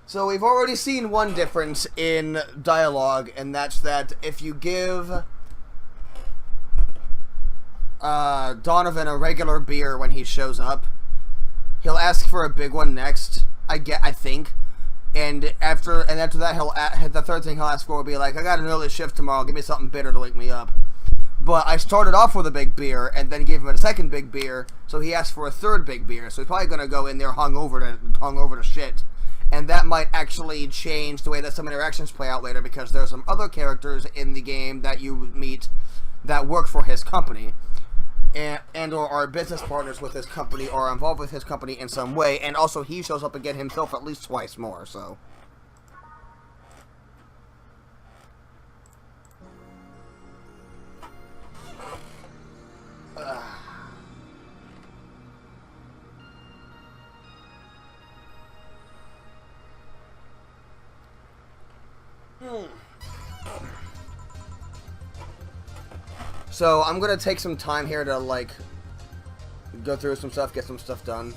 So we've already seen one difference in dialogue, and that's that if you give Donovan a regular beer when he shows up, he'll ask for a big one next. I think, and after that, the third thing he'll ask for will be like, "I got an early shift tomorrow. Give me something bitter to wake me up." But I started off with a big beer, and then gave him a second big beer, so he asked for a third big beer. So he's probably gonna go in there hungover to shit. And that might actually change the way that some interactions play out later, because there are some other characters in the game that you meet that work for his company, and or are business partners with his company, or are involved with his company in some way, and also he shows up again himself at least twice more, so... So, I'm gonna take some time here to, like, go through some stuff, get some stuff done.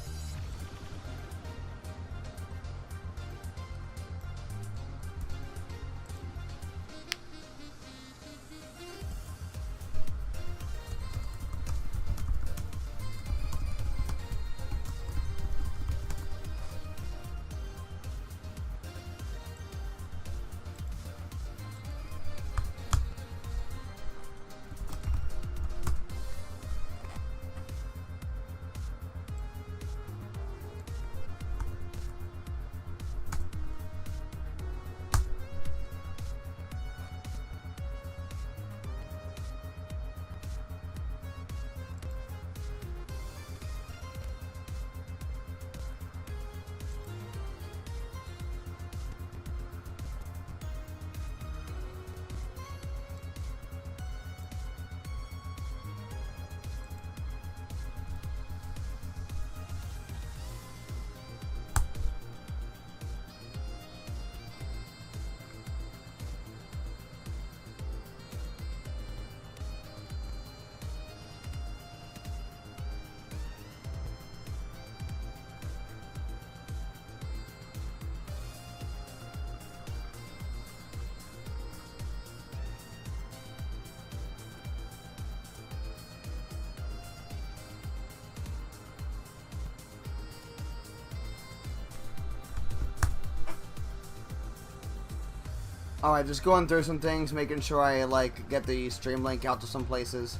Alright, just going through some things, making sure I, like, get the stream link out to some places.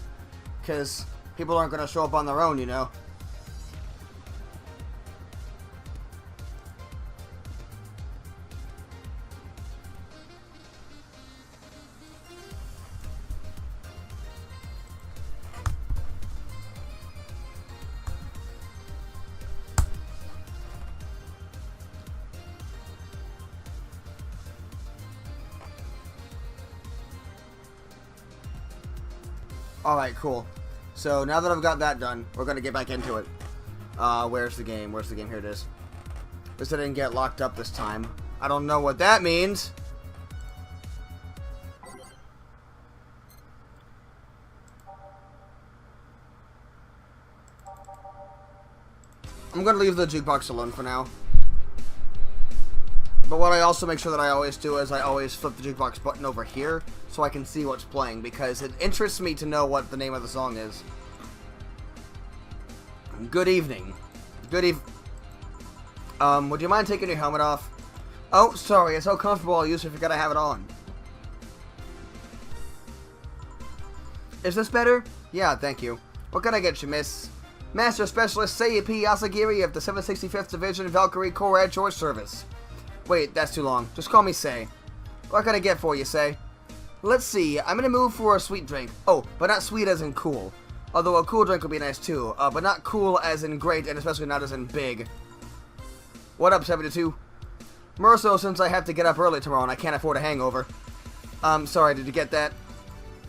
Because people aren't going to show up on their own, you know. Alright, cool. So, now that I've got that done, we're going to get back into it. Where's the game? Where's the game? Here it is. This didn't get locked up this time. I don't know what that means. I'm going to leave the jukebox alone for now. But what I also make sure that I always do is I always flip the jukebox button over here so I can see what's playing, because it interests me to know what the name of the song is. Good evening. Would you mind taking your helmet off? Oh, sorry, it's so comfortable I usually forget I have it on. Is this better? Yeah, thank you. What can I get you, miss? Master Specialist Seiipi Asagiri of the 765th Division Valkyrie Corps Air Choice Service. Wait, that's too long. Just call me Sei. What can I get for you, Sei? Let's see, I'm in a mood for a sweet drink. Oh, but not sweet as in cool. Although a cool drink would be nice too, but not cool as in great, and especially not as in big. What up, 72? More so since I have to get up early tomorrow and I can't afford a hangover. Sorry, did you get that?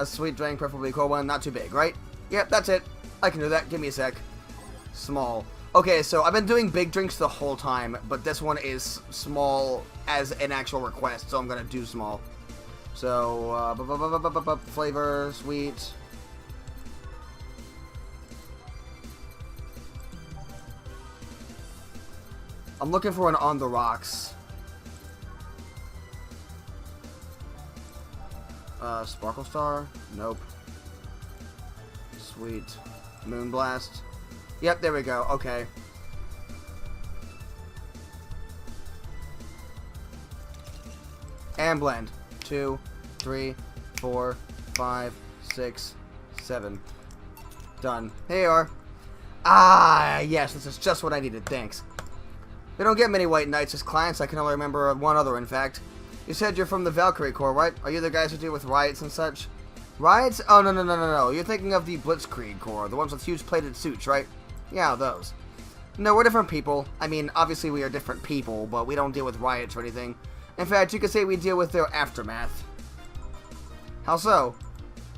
A sweet drink, preferably a cold one, not too big, right? Yep, that's it. I can do that, give me a sec. Small. Okay, so I've been doing big drinks the whole time, but this one is small as an actual request, so I'm gonna do small. So, flavor, sweet. I'm looking for an on the rocks. Sparkle Star? Nope. Sweet. Moonblast. Yep, there we go. Okay. And blend. 2, 3, 4, 5, 6, 7. Done. Here you are. Ah, yes, this is just what I needed. Thanks. We don't get many White Knights as clients. I can only remember one other, in fact. You said you're from the Valkyrie Corps, right? Are you the guys who deal with riots and such? Riots? Oh, no. You're thinking of the Blitzkrieg Corps, the ones with huge plated suits, right? Yeah, those. No, we're different people. I mean, obviously we are different people, but we don't deal with riots or anything. In fact, you could say we deal with their aftermath. How so?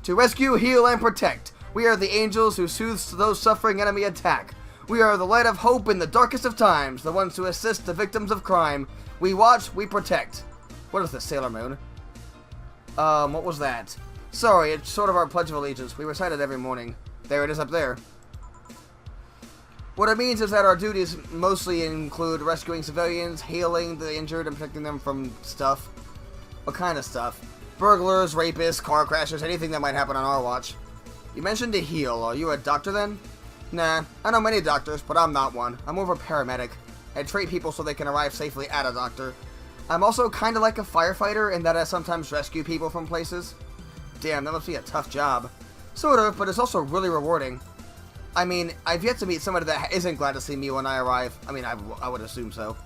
To rescue, heal, and protect. We are the angels who soothes those suffering enemy attack. We are the light of hope in the darkest of times, the ones who assist the victims of crime. We watch, we protect. What is this, Sailor Moon? What was that? Sorry, it's sort of our Pledge of Allegiance. We recite it every morning. There it is up there. What it means is that our duties mostly include rescuing civilians, healing the injured, and protecting them from stuff. What kind of stuff? Burglars, rapists, car crashes, anything that might happen on our watch. You mentioned to heal. Are you a doctor then? Nah, I know many doctors, but I'm not one. I'm more of a paramedic. I treat people so they can arrive safely at a doctor. I'm also kind of like a firefighter in that I sometimes rescue people from places. Damn, that must be a tough job. Sort of, but it's also really rewarding. I mean, I've yet to meet somebody that isn't glad to see me when I arrive. I mean, I would assume so.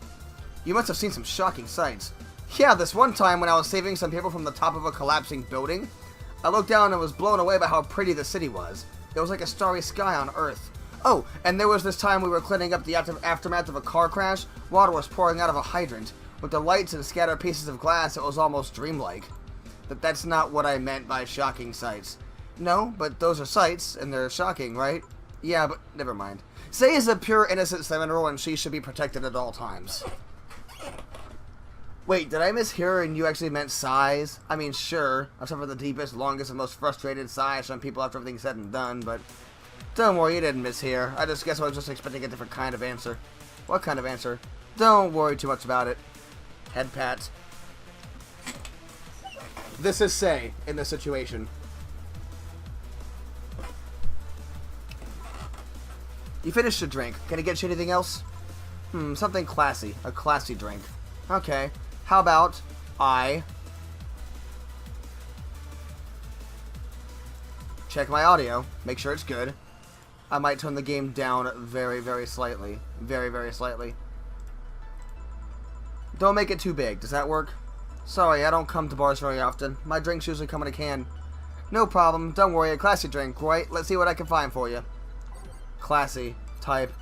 You must have seen some shocking sights. Yeah, this one time when I was saving some people from the top of a collapsing building, I looked down and was blown away by how pretty the city was. It was like a starry sky on Earth. Oh, and there was this time we were cleaning up the aftermath of a car crash. Water was pouring out of a hydrant. With the lights and scattered pieces of glass, it was almost dreamlike. But that's not what I meant by shocking sights. No, but those are sights, and they're shocking, right? Yeah, but never mind. Sei is a pure, innocent 7-year-old, and she should be protected at all times. Wait, did I mishear and you actually meant sighs? I mean, sure, I've suffered the deepest, longest, and most frustrated sighs from people after everything's said and done, but don't worry, you didn't mishear. I just guess I was just expecting a different kind of answer. What kind of answer? Don't worry too much about it. Head pat. This is Sei in this situation. You finished your drink. Can I get you anything else? Something classy. A classy drink. Okay. How about I check my audio, make sure it's good. I might turn the game down very, very slightly. Very, very slightly. Don't make it too big. Does that work? Sorry, I don't come to bars very often. My drinks usually come in a can. No problem. Don't worry. A classy drink, right? Let's see what I can find for you. Classy. Type.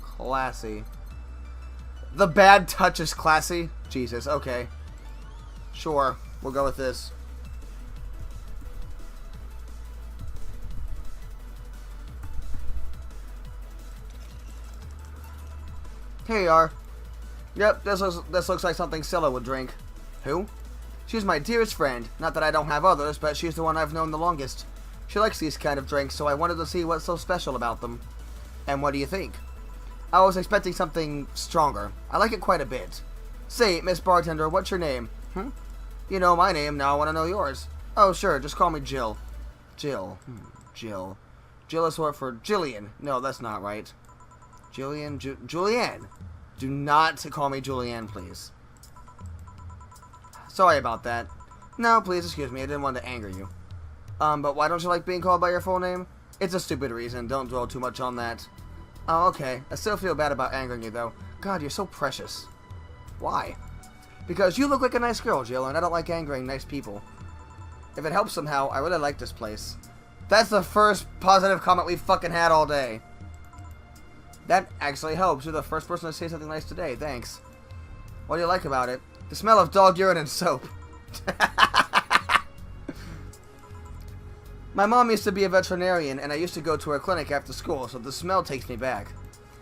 Classy. The bad touch is classy? Jesus, okay. Sure, we'll go with this. Here you are. Yep, this looks like something Scylla would drink. Who? She's my dearest friend. Not that I don't have others, but she's the one I've known the longest. She likes these kind of drinks, so I wanted to see what's so special about them. And what do you think? I was expecting something stronger. I like it quite a bit. Say, Miss Bartender, what's your name? You know my name, now I want to know yours. Oh, sure, just call me Jill. Jill. Jill. Jill is short for Jillian. No, that's not right. Jillian? Julianne. Do not call me Julianne, please. Sorry about that. No, please excuse me, I didn't want to anger you. But why don't you like being called by your full name? It's a stupid reason, don't dwell too much on that. Oh, okay. I still feel bad about angering you, though. God, you're so precious. Why? Because you look like a nice girl, Jill, and I don't like angering nice people. If it helps somehow, I really like this place. That's the first positive comment we've fucking had all day. That actually helps. You're the first person to say something nice today. Thanks. What do you like about it? The smell of dog urine and soap. My mom used to be a veterinarian, and I used to go to her clinic after school, so the smell takes me back.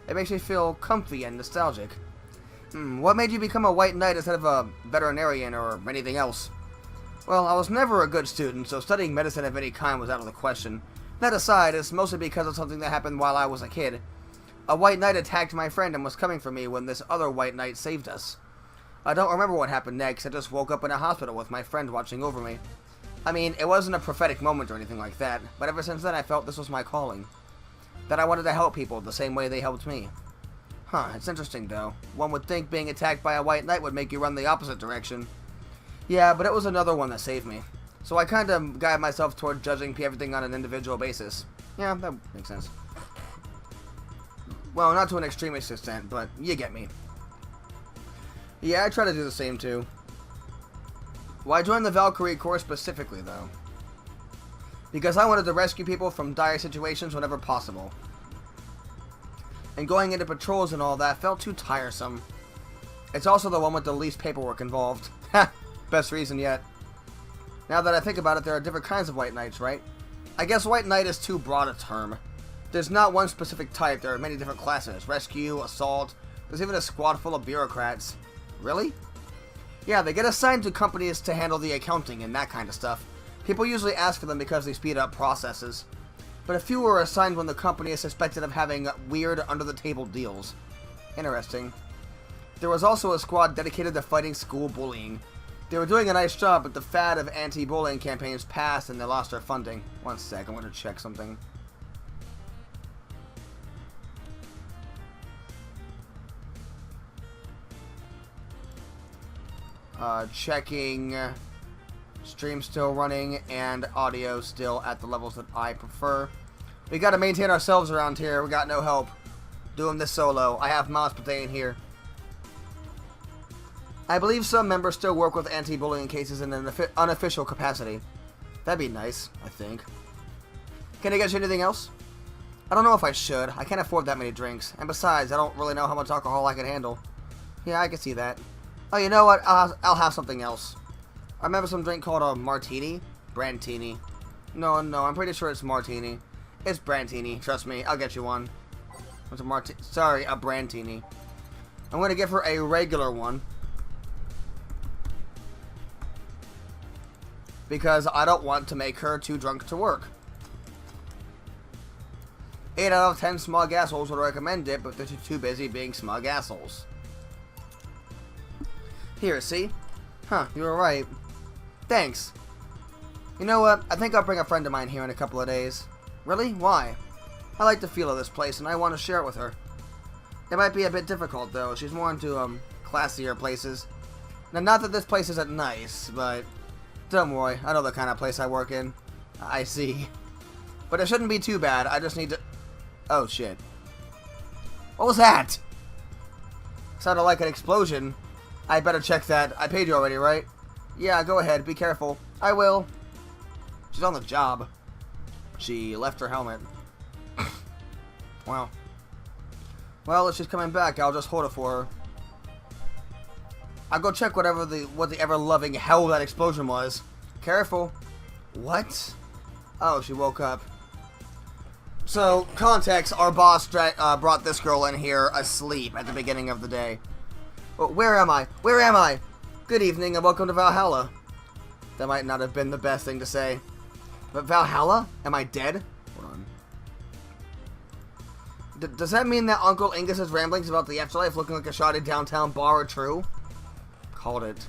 It makes me feel comfy and nostalgic. What made you become a white knight instead of a veterinarian or anything else? Well, I was never a good student, so studying medicine of any kind was out of the question. That aside, it's mostly because of something that happened while I was a kid. A white knight attacked my friend and was coming for me when this other white knight saved us. I don't remember what happened next. I just woke up in a hospital with my friend watching over me. I mean, it wasn't a prophetic moment or anything like that, but ever since then I felt this was my calling. That I wanted to help people the same way they helped me. Huh, it's interesting though. One would think being attacked by a white knight would make you run the opposite direction. Yeah, but it was another one that saved me. So I kind of guide myself toward judging everything on an individual basis. Yeah, that makes sense. Well, not to an extremist extent, but you get me. Yeah, I try to do the same too. Why join the Valkyrie Corps specifically, though? Because I wanted to rescue people from dire situations whenever possible. And going into patrols and all that felt too tiresome. It's also the one with the least paperwork involved. Ha! Best reason yet. Now that I think about it, there are different kinds of White Knights, right? I guess White Knight is too broad a term. There's not one specific type, there are many different classes. Rescue, assault, there's even a squad full of bureaucrats. Really? Yeah, they get assigned to companies to handle the accounting and that kind of stuff. People usually ask for them because they speed up processes. But a few are assigned when the company is suspected of having weird, under-the-table deals. Interesting. There was also a squad dedicated to fighting school bullying. They were doing a nice job, but the fad of anti-bullying campaigns passed and they lost their funding. One sec, I'm going to check something. Checking. Stream still running and audio still at the levels that I prefer. We gotta maintain ourselves around here. We got no help. Doing this solo. I have Mouse Patain here. I believe some members still work with anti-bullying cases in an unofficial capacity. That'd be nice, I think. Can I get you anything else? I don't know if I should. I can't afford that many drinks. And besides, I don't really know how much alcohol I can handle. Yeah, I can see that. Oh, you know what? I'll have something else. I remember some drink called a martini? Brantini. No, I'm pretty sure it's martini. It's Brantini. Trust me, I'll get you one. What's a martini? Sorry, a Brantini. I'm gonna give her a regular one. Because I don't want to make her too drunk to work. 8 out of 10 smug assholes would recommend it, but they're too busy being smug assholes. Here, see? Huh, you were right. Thanks. You know what? I think I'll bring a friend of mine here in a couple of days. Really? Why? I like the feel of this place and I want to share it with her. It might be a bit difficult though. She's more into classier places. Now, not that this place isn't nice, but don't worry. I know the kind of place I work in. I see. But it shouldn't be too bad. I just need to... Oh shit. What was that? Sounded like an explosion. I better check that. I paid you already, right? Yeah, go ahead. Be careful. I will. She's on the job. She left her helmet. Wow. Well, if she's coming back, I'll just hold it for her. I'll go check what the ever-loving hell that explosion was. Careful. What? Oh, she woke up. So, context, our boss brought this girl in here asleep at the beginning of the day. Where am I? Where am I? Good evening and welcome to Valhalla. That might not have been the best thing to say. But Valhalla? Am I dead? Hold on. Does that mean that Uncle Angus's ramblings about the afterlife looking like a shoddy downtown bar are true? Called it.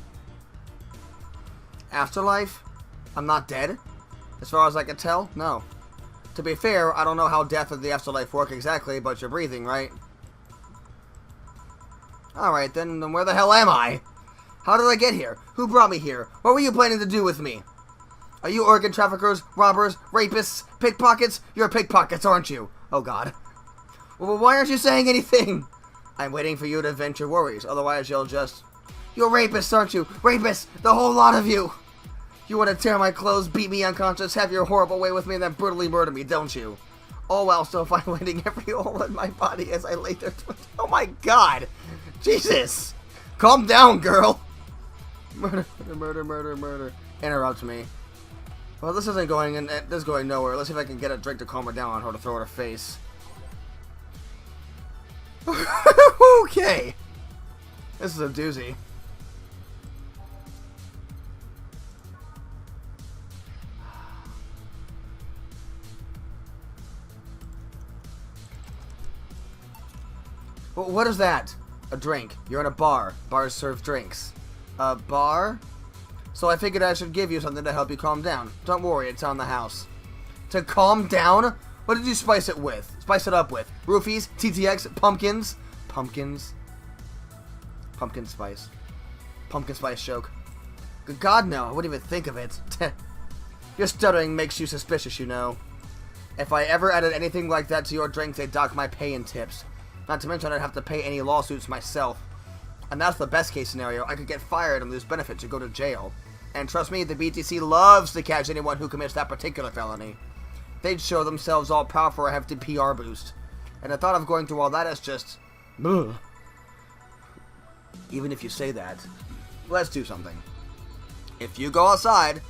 Afterlife? I'm not dead? As far as I can tell, no. To be fair, I don't know how death and the afterlife work exactly, but you're breathing, right? Alright, then where the hell am I? How did I get here? Who brought me here? What were you planning to do with me? Are you organ traffickers, robbers, rapists, pickpockets? You're pickpockets, aren't you? Oh god. Well, why aren't you saying anything? I'm waiting for you to vent your worries, otherwise you'll just... You're rapists, aren't you? Rapists! The whole lot of you! You want to tear my clothes, beat me unconscious, have your horrible way with me, and then brutally murder me, don't you? All while still violating every hole in my body as I lay there... Oh my god! Jesus! Calm down, girl! Murder, murder, murder, murder. Interrupts me. Well, this isn't going in. This is going nowhere. Let's see if I can get a drink to calm her down on her to throw at her face. Okay. This is a doozy. Well, what is that? A drink. You're in a bar. Bars serve drinks. A bar? So I figured I should give you something to help you calm down. Don't worry, it's on the house. To calm down? What did you spice it with? Spice it up with? Roofies? TTX? Pumpkins? Pumpkins? Pumpkin spice. Pumpkin spice joke. Good God, no. I wouldn't even think of it. Your stuttering makes you suspicious, you know. If I ever added anything like that to your drink, they'd dock my pay and tips. Not to mention I'd have to pay any lawsuits myself. And that's the best case scenario. I could get fired and lose benefits or go to jail. And trust me, the BTC loves to catch anyone who commits that particular felony. They'd show themselves all powerful or hefty PR boost. And the thought of going through all that is just... ugh. Even if you say that, let's do something. If you go outside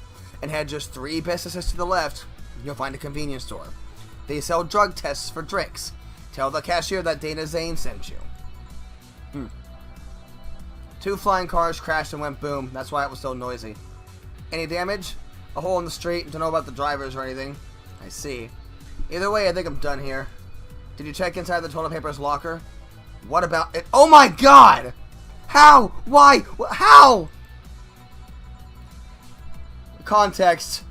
and head just 3 businesses to the left, you'll find a convenience store. They sell drug tests for drinks. Tell the cashier that Dana Zane sent you. 2 flying cars crashed and went boom. That's why it was so noisy. Any damage? A hole in the street. Don't know about the drivers or anything. I see. Either way, I think I'm done here. Did you check inside the toilet paper's locker? What about it? Oh my God! How? Why? How? Context.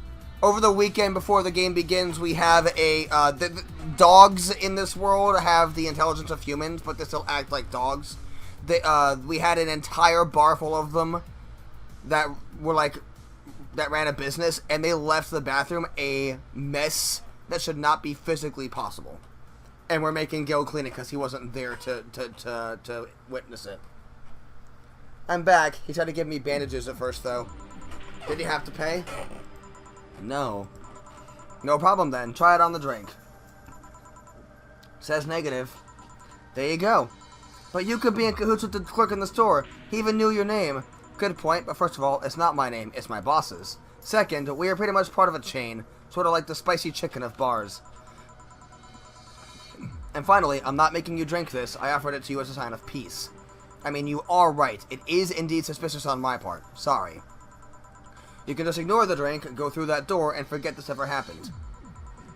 Over the weekend before the game begins, we have the dogs in this world have the intelligence of humans, but they still act like dogs. We had an entire bar full of them that ran a business, and they left the bathroom a mess that should not be physically possible. And we're making Gil clean it because he wasn't there to witness it. I'm back. He tried to give me bandages at first, though. Did he have to pay? No. No problem, then. Try it on the drink. Says negative. There you go. But you could be in cahoots with the clerk in the store. He even knew your name. Good point, but first of all, it's not my name, it's my boss's. Second, we are pretty much part of a chain, sort of like the spicy chicken of bars. And finally, I'm not making you drink this, I offered it to you as a sign of peace. I mean, you are right, it is indeed suspicious on my part. Sorry. You can just ignore the drink, go through that door, and forget this ever happened.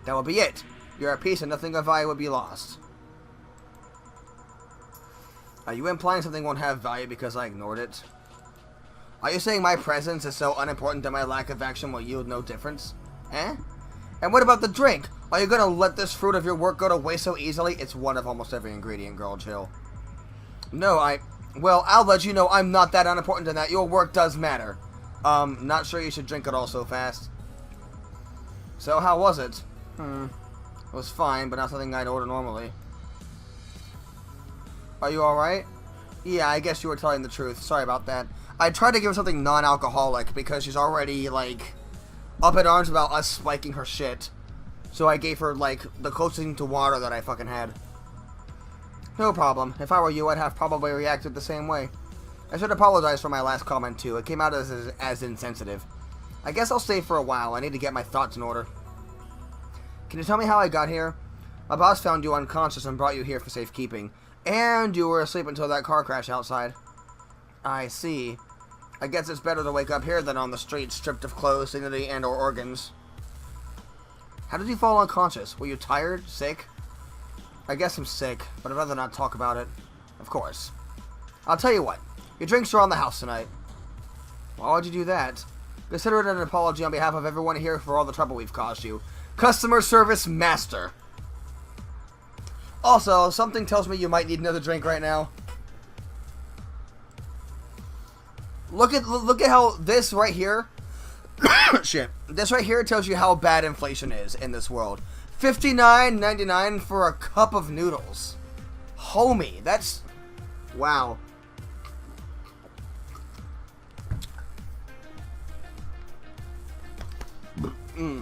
That will be it. You're at peace and nothing of value will be lost. Are you implying something won't have value because I ignored it? Are you saying my presence is so unimportant that my lack of action will yield no difference? Eh? And what about the drink? Are you gonna let this fruit of your work go to waste so easily? It's one of almost every ingredient, girl, chill. No, well, I'll let you know I'm not that unimportant in that your work does matter. Not sure you should drink it all so fast. So, how was it? It was fine, but not something I'd order normally. Are you alright? Yeah, I guess you were telling the truth. Sorry about that. I tried to give her something non-alcoholic because she's already, like, up in arms about us spiking her shit. So I gave her, like, the closest thing to water that I fucking had. No problem. If I were you, I'd have probably reacted the same way. I should apologize for my last comment, too. It came out as insensitive. I guess I'll stay for a while. I need to get my thoughts in order. Can you tell me how I got here? My boss found you unconscious and brought you here for safekeeping. And you were asleep until that car crash outside. I see. I guess it's better to wake up here than on the street, stripped of clothes, dignity, and or organs. How did you fall unconscious? Were you tired? Sick? I guess I'm sick, but I'd rather not talk about it. Of course. I'll tell you what. Your drinks are on the house tonight. Why would you do that? Consider it an apology on behalf of everyone here for all the trouble we've caused you. Customer Service Master. Also, something tells me you might need another drink right now. Look at how this right here... shit. This right here tells you how bad inflation is in this world. $59.99 for a cup of noodles. Homie, that's... wow.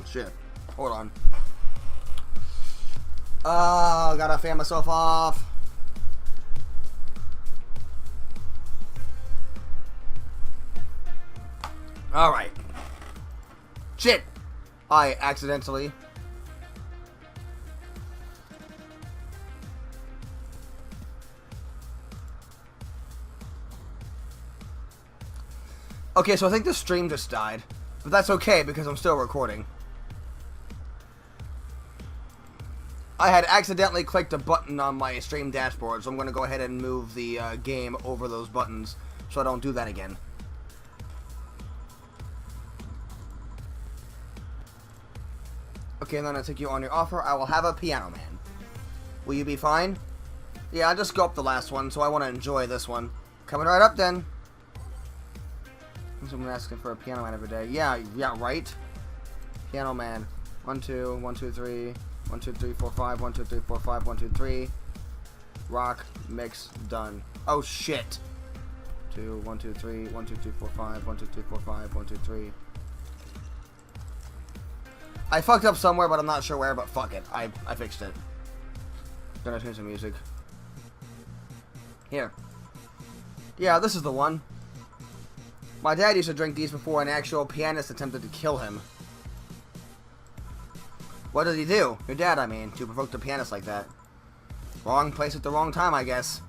Shit. Hold on. Gotta fan myself off. Alright. Shit! I accidentally... Okay, so I think the stream just died. But that's okay, because I'm still recording. I had accidentally clicked a button on my stream dashboard, so I'm going to go ahead and move the game over those buttons, so I don't do that again. Okay, then I take you on your offer. I will have a piano man. Will you be fine? Yeah, I just scoped the last one, so I want to enjoy this one. Coming right up, then. Someone asking for a piano man every day. Yeah, right. Piano man. 1, 2, 1, 2, 3. 1, 2, 3, 4, 5. 1, 2, 3, 4, 5. 1, 2, 3. Rock, mix, done. Oh, shit. 2, 1, 2, 3. 1, 2, 3, 4, 5. 1, 2, 3, 4, 5. 1, 2, 3. I fucked up somewhere, but I'm not sure where, but fuck it. I fixed it. Gonna change the music. Here. Yeah, this is the one. My dad used to drink these before an actual pianist attempted to kill him. What did he do? Your dad, I mean, to provoke the pianist like that. Wrong place at the wrong time, I guess.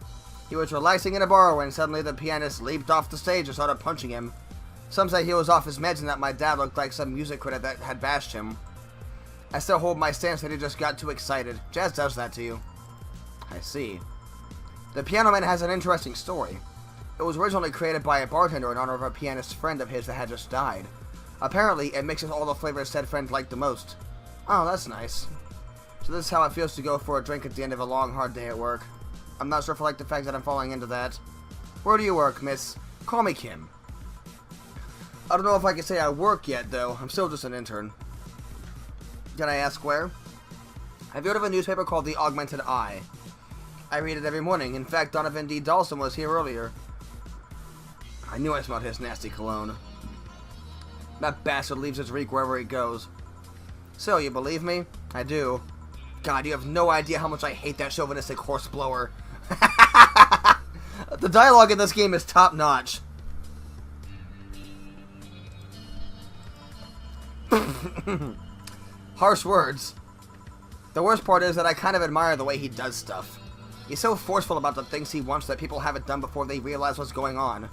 He was relaxing in a bar when suddenly the pianist leaped off the stage and started punching him. Some say he was off his meds and that my dad looked like some music critic that had bashed him. I still hold my stance that he just got too excited. Jazz does that to you. I see. The Piano Man has an interesting story. It was originally created by a bartender in honor of a pianist friend of his that had just died. Apparently, it mixes all the flavors said friend liked the most. Oh, that's nice. So this is how it feels to go for a drink at the end of a long, hard day at work. I'm not sure if I like the fact that I'm falling into that. Where do you work, miss? Call me Kim. I don't know if I can say I work yet, though. I'm still just an intern. Can I ask where? Have you heard of a newspaper called The Augmented Eye? I read it every morning. In fact, Donovan D. Dawson was here earlier. I knew I smelled his nasty cologne. That bastard leaves his reek wherever he goes. So, you believe me? I do. God, you have no idea how much I hate that chauvinistic horse blower. The dialogue in this game is top-notch. Harsh words. The worst part is that I kind of admire the way he does stuff. He's so forceful about the things he wants that people haven't done before they realize what's going on.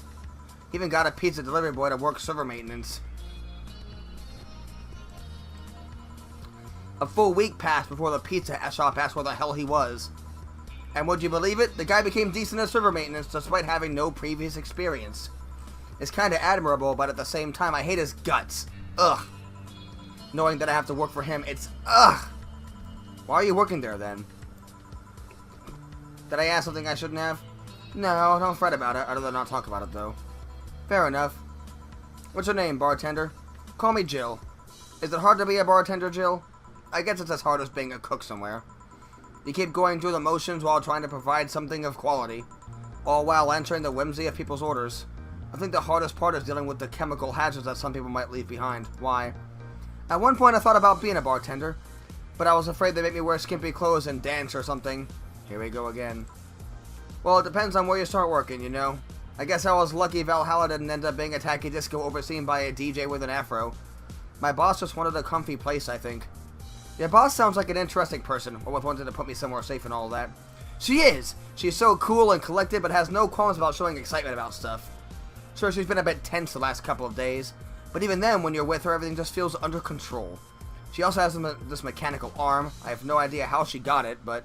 He even got a pizza delivery boy to work server maintenance. A full week passed before the pizza shop asked where the hell he was. And would you believe it? The guy became decent at server maintenance despite having no previous experience. It's kind of admirable, but at the same time, I hate his guts. Ugh. Knowing that I have to work for him, it's ugh. Why are you working there, then? Did I ask something I shouldn't have? No, don't fret about it. I'd rather not talk about it, though. Fair enough. What's your name, bartender? Call me Jill. Is it hard to be a bartender, Jill? I guess it's as hard as being a cook somewhere. You keep going through the motions while trying to provide something of quality, all while answering the whimsy of people's orders. I think the hardest part is dealing with the chemical hazards that some people might leave behind. Why? At one point I thought about being a bartender, but I was afraid they'd make me wear skimpy clothes and dance or something. Here we go again. Well, it depends on where you start working, you know. I guess I was lucky Valhalla didn't end up being a tacky disco overseen by a DJ with an afro. My boss just wanted a comfy place, I think. Your boss sounds like an interesting person, or with wanting to put me somewhere safe and all that. She is! She's so cool and collected, but has no qualms about showing excitement about stuff. Sure, she's been a bit tense the last couple of days, but even then, when you're with her, everything just feels under control. She also has this mechanical arm. I have no idea how she got it, but...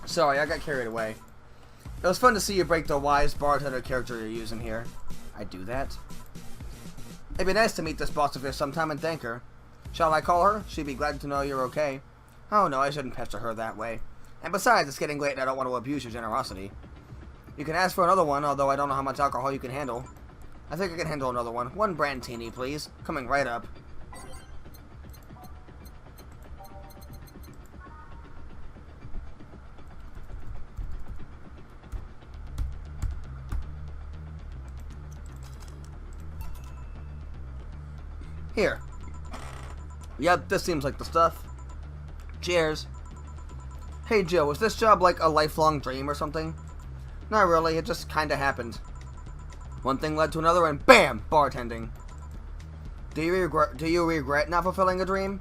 Sorry, I got carried away. It was fun to see you break the wise bartender character you're using here. I do that? It'd be nice to meet this boss of yours sometime and thank her. Shall I call her? She'd be glad to know you're okay. Oh no, I shouldn't pester her that way. And besides, it's getting late and I don't want to abuse your generosity. You can ask for another one, although I don't know how much alcohol you can handle. I think I can handle another one. One Brandtini, please. Coming right up. Here. Yep, this seems like the stuff. Cheers. Hey Joe, was this job like a lifelong dream or something? Not really, it just kinda happened. One thing led to another and BAM! Bartending. Do you regret not fulfilling a dream?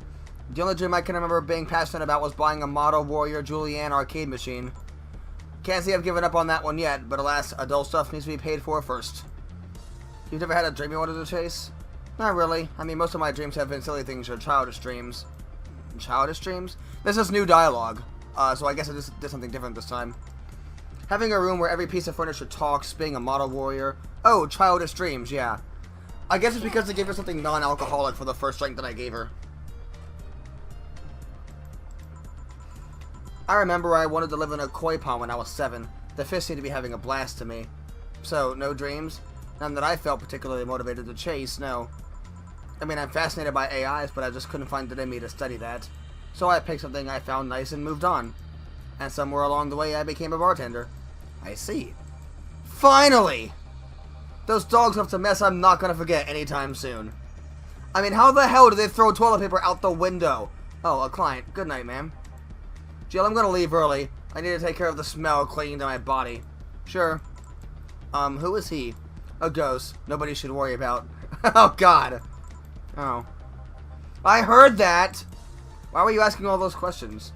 The only dream I can remember being passionate about was buying a Model Warrior Julianne arcade machine. Can't say I've given up on that one yet, but alas, adult stuff needs to be paid for first. You've never had a dream you wanted to chase? Not really. I mean, most of my dreams have been silly things or childish dreams. Childish dreams? This is new dialogue, so I guess I just did something different this time. Having a room where every piece of furniture talks, being a model warrior. Oh, childish dreams, yeah. I guess it's because they gave her something non-alcoholic for the first drink that I gave her. I remember I wanted to live in a koi pond when I was 7. The fish seemed to be having a blast to me. So, no dreams? None that I felt particularly motivated to chase, no. I mean, I'm fascinated by AIs, but I just couldn't find it in me to study that. So I picked something I found nice and moved on. And somewhere along the way, I became a bartender. I see. Finally! Those dogs left a mess I'm not gonna forget anytime soon. I mean, how the hell did they throw toilet paper out the window? Oh, a client. Good night, ma'am. Jill, I'm gonna leave early. I need to take care of the smell clinging to my body. Sure. Who is he? A ghost. Nobody should worry about. Oh, God. Oh. I heard that! Why were you asking all those questions?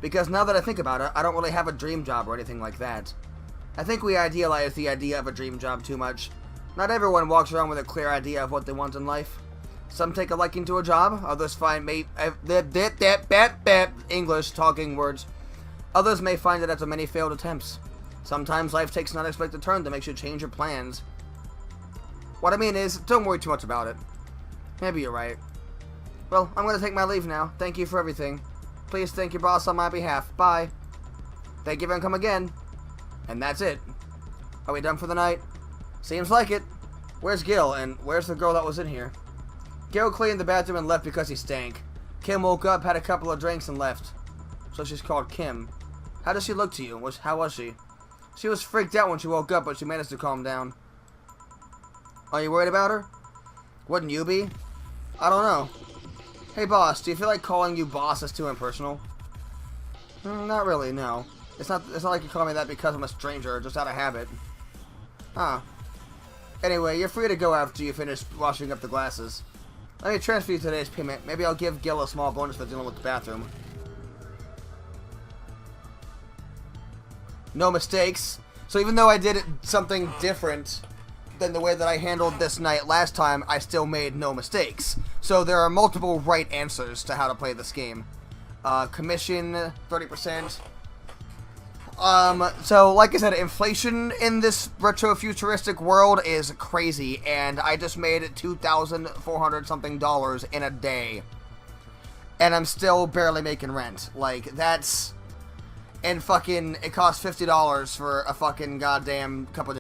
Because now that I think about it, I don't really have a dream job or anything like that. I think we idealize the idea of a dream job too much. Not everyone walks around with a clear idea of what they want in life. Some take a liking to a job, others find English talking words. Others may find it after many failed attempts. Sometimes life takes an unexpected turn that makes you change your plans. What I mean is, don't worry too much about it. Maybe you're right. Well, I'm going to take my leave now. Thank you for everything. Please thank your boss on my behalf. Bye. Thank you and come again. And that's it. Are we done for the night? Seems like it. Where's Gil, and where's the girl that was in here? Gil cleaned the bathroom and left because he stank. Kim woke up, had a couple of drinks, and left. So she's called Kim. How does she look to you? How was she? She was freaked out when she woke up, but she managed to calm down. Are you worried about her? Wouldn't you be? I don't know. Hey boss, do you feel like calling you boss is too impersonal? Not really, no. It's not like you call me that because I'm a stranger, just out of habit. Huh. Anyway, you're free to go after you finish washing up the glasses. Let me transfer you today's payment. Maybe I'll give Gil a small bonus for dealing with the bathroom. No mistakes. So even though I did something different than the way that I handled this night last time, I still made no mistakes. So there are multiple right answers to how to play this game. Commission, 30%. So like I said, inflation in this retro-futuristic world is crazy, and I just made $2,400 something in a day. And I'm still barely making rent. Like, that's... And fucking, it costs $50 for a fucking goddamn cup of